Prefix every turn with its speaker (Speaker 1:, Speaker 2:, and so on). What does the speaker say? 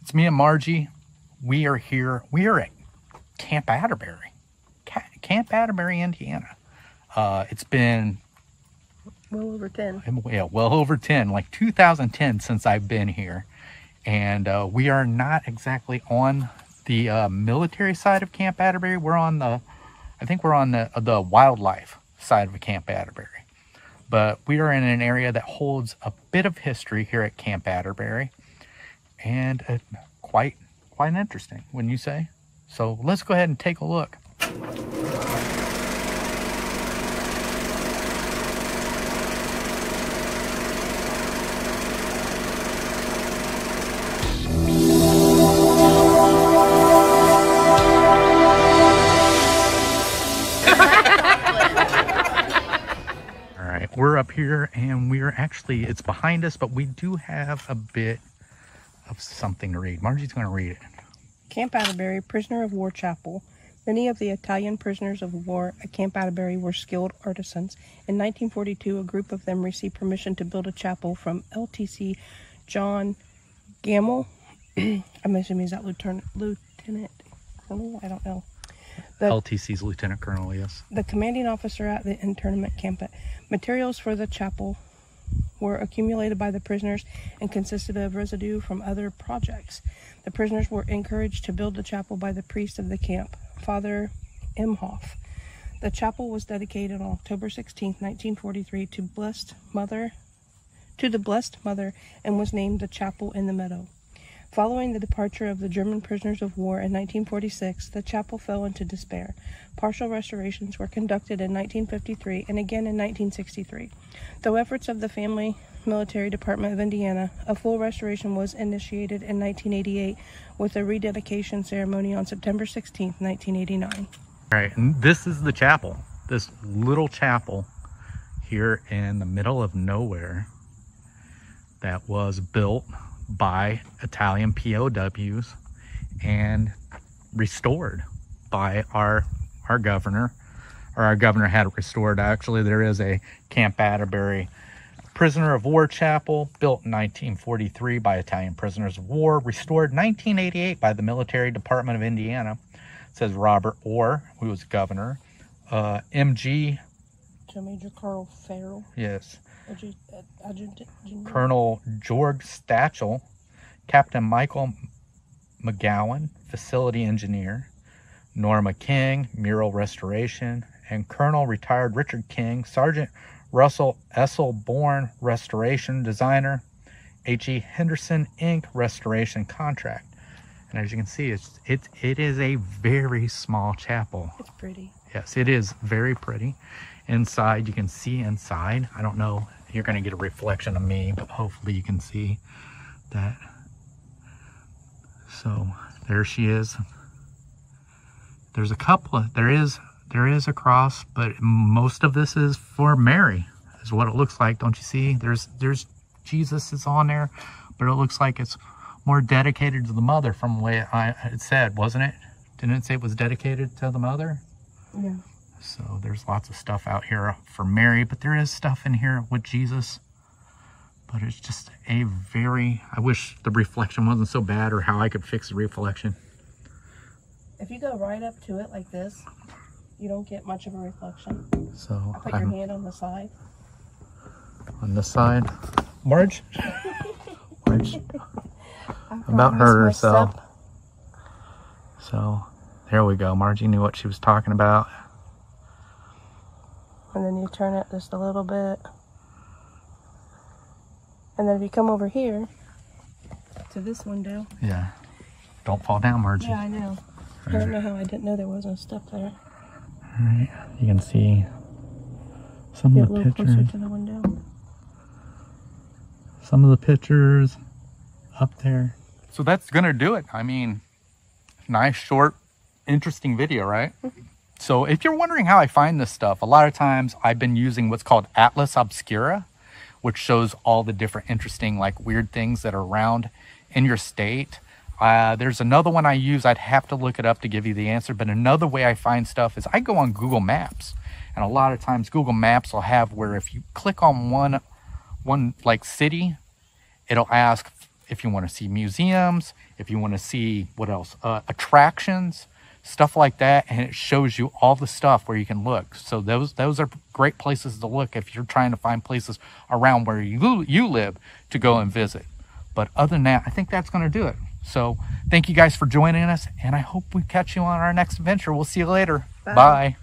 Speaker 1: It's me and Margie. We are here. We are at Camp Atterbury. Camp Atterbury, Indiana. It's been
Speaker 2: well over 10.
Speaker 1: Yeah, well over 10, like 2010 since I've been here. And we are not exactly on the military side of Camp Atterbury. We're on the, I think we're on the wildlife side of Camp Atterbury. But we are in an area that holds a bit of history here at Camp Atterbury. And quite interesting, wouldn't you say? So let's go ahead and take a look. We're up here and we're actually, it's behind us, but we do have a bit of something to read. Margie's going to read it.
Speaker 2: Camp Atterbury, prisoner of war chapel. Many of the Italian prisoners of war at Camp Atterbury were skilled artisans. In 1942, a group of them received permission to build a chapel from LTC John Gamble. I'm assuming is that Lieutenant Colonel? I don't know.
Speaker 1: LTC's Lieutenant Colonel, yes.
Speaker 2: The commanding officer at the internment camp. Materials for the chapel were accumulated by the prisoners and consisted of residue from other projects. The prisoners were encouraged to build the chapel by the priest of the camp, Father Imhoff. The chapel was dedicated on October 16, 1943 to the Blessed Mother and was named the Chapel in the Meadow. Following the departure of the German prisoners of war in 1946, the chapel fell into despair. Partial restorations were conducted in 1953 and again in 1963. Through efforts of the Family Military Department of Indiana, a full restoration was initiated in 1988 with a rededication ceremony on September 16, 1989.
Speaker 1: All right, and this is the chapel. This little chapel here in the middle of nowhere that was built by Italian POWs and restored by our governor, or our governor had it restored. Actually, there is a Camp Atterbury prisoner of war chapel built in 1943 by Italian prisoners of war, restored 1988 by the Military Department of Indiana. It says Robert Orr, who was governor, MG.
Speaker 2: So Major Carl Farrell.
Speaker 1: Yes.
Speaker 2: Adjutant General.
Speaker 1: Colonel George Stachel, Captain Michael McGowan, facility engineer, Norma King, mural restoration, and Colonel retired Richard King, Sergeant Russell Esselborn, restoration designer, H.E. Henderson, Inc., restoration contract. And as you can see, it is a very small chapel.
Speaker 2: It's pretty.
Speaker 1: Yes, it is very pretty. Inside, you can see inside. I don't know. You're going to get a reflection of me, but hopefully you can see that. So there she is. There's a couple of, there is a cross, but most of this is for Mary, is what it looks like. Don't you see? There's Jesus is on there, but it looks like it's more dedicated to the mother from the way it said, wasn't it? Didn't it say it was dedicated to the mother?
Speaker 2: Yeah.
Speaker 1: So there's lots of stuff out here for Mary, but there is stuff in here with Jesus. But it's just a very, I wish the reflection wasn't so bad, or how I could fix the reflection.
Speaker 2: If you go right up to it like this, you don't get much of a reflection.
Speaker 1: So
Speaker 2: I'll put your hand on the side.
Speaker 1: On this side. Marge? Marge about hurt herself. So there we go. Margie knew what she was talking about.
Speaker 2: And then you turn it just a little bit. And then if you come over here to this window.
Speaker 1: Yeah. Don't fall down, Margie.
Speaker 2: Yeah, I know. I don't know how I didn't know there wasn't a step there.
Speaker 1: Alright. You can see some of the pictures.
Speaker 2: Get a little closer to the window.
Speaker 1: Some of the pictures up there. So that's gonna do it. I mean, nice, short, interesting video, right? Mm-hmm. So if you're wondering how I find this stuff, a lot of times I've been using what's called Atlas Obscura, which shows all the different interesting, like, weird things that are around in your state. There's another one I use. I'd have to look it up to give you the answer. But another way I find stuff is I go on Google Maps. And a lot of times Google Maps will have where if you click on one like city, it'll ask if you want to see museums, if you want to see, what else, attractions, stuff like that, and it shows you all the stuff where you can look. So those are great places to look if you're trying to find places around where you live to go and visit. But other than that, I think that's going to do it. So thank you guys for joining us, and I hope we catch you on our next adventure. We'll see you later. Bye.